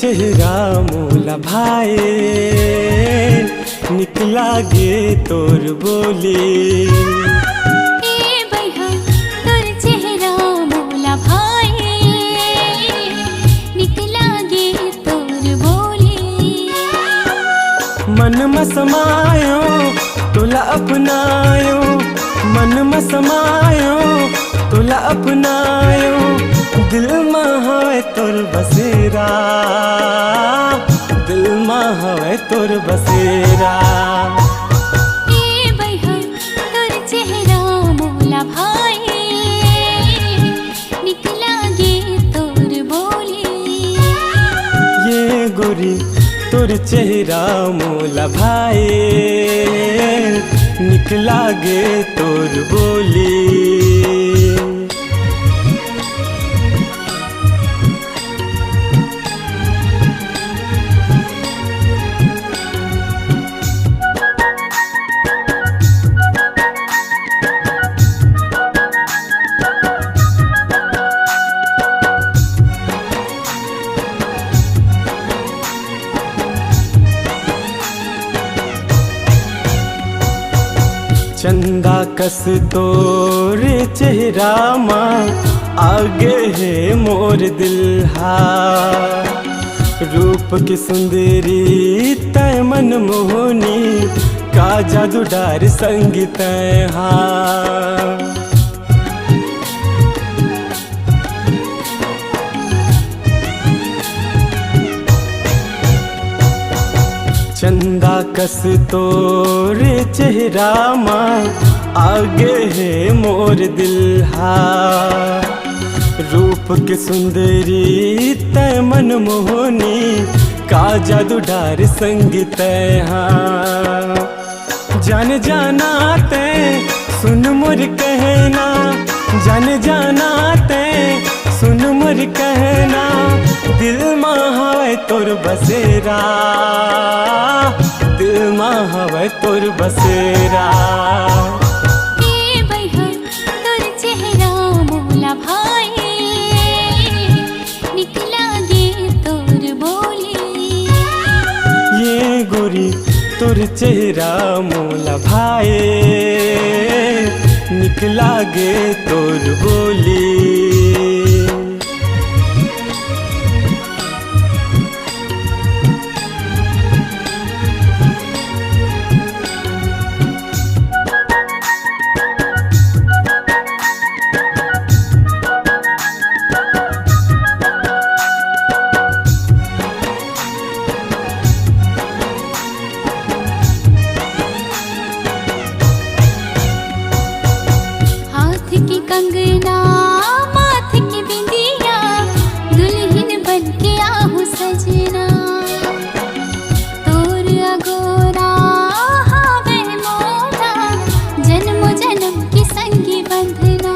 चेहरा मोला भाए, निकला गे तोर बोली। तोर चेहरा मोला भाए, निकला गे तोर बोली। मन में समायो तोला अपनायो, मन में समायो तोला अपनायो, दिल में हवे तोर बसेरा, दिल में हवे तोर बसेरा। तोर चेहरा मोला भाए, निकला गे तोर बोली। ये गोरी तोर चेहरा मोला भाए, निकला गे तोर बोली। चंदा कस तोरे चेहरा माँ, आगे है मोर दिल हा। रूप की सुंदरी तय मन मोहनी, का जादू डार संगीत हा। चंदा कस तोरे चेहरा माँ, आगे है मोर दिल हा। रूप के सुंदरी तय मन मोहनी, का जादू डार संगीत हा। जान जाना ते सुन मोर कहना, जान जाना ते सुन मोर कहना, दिल में हवे तोर बसेरा, दिल में हवे तोर बसेरा। तोर चेहरा मोला भाए, निकला गे तोर बोली। ये गोरी तोर चेहरा मोला भाए, निकला गे तोर बोली। कंगना माथ की बिंदिया, दुल्हन बन के आहू सजना। तोर अगोरा हावे मोरा, जन्म जन्म की संगी बंधना।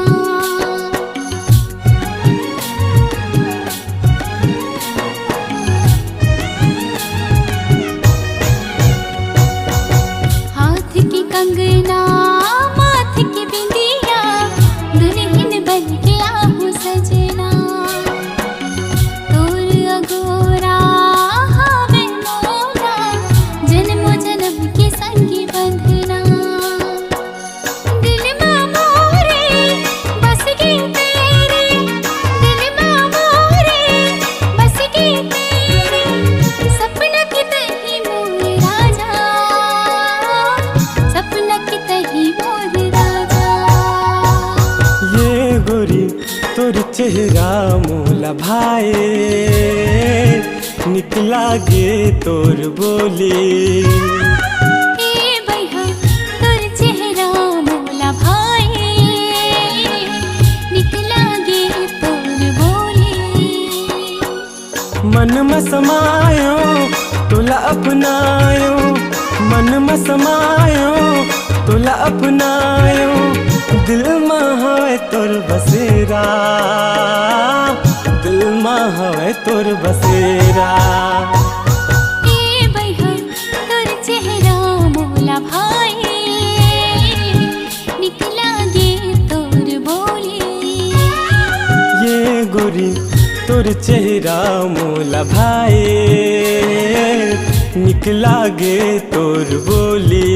हाथ की कंगना माथ की बिंदिया, दुल्हन बन के आहू सजना। तोर अगोरा हावे मोरा, जन्म जन्म के संगी बंधना। दिल में मोरे बस गई तेरे, दिल में मोरे बस गई तेरे, सपना की तही मोर राजा, सपना की तही मोर राजा। ये गोरी तोर चेहरा मोला भाए, निकला गे तोर बोली। तोर चेहरा मोला भाए, निकला गे तोर बोली। मन में समायो तोला अपनायो, मन में समायो तोला अपनायो, दिल में हवे तोर बसेरा, दिल में हवे तोर बसेरा। तोर चेहरा मोला भाए, निकला गे तोर बोली। ये गोरी तोर चेहरा मोला भाए, निकला गे तोर बोली।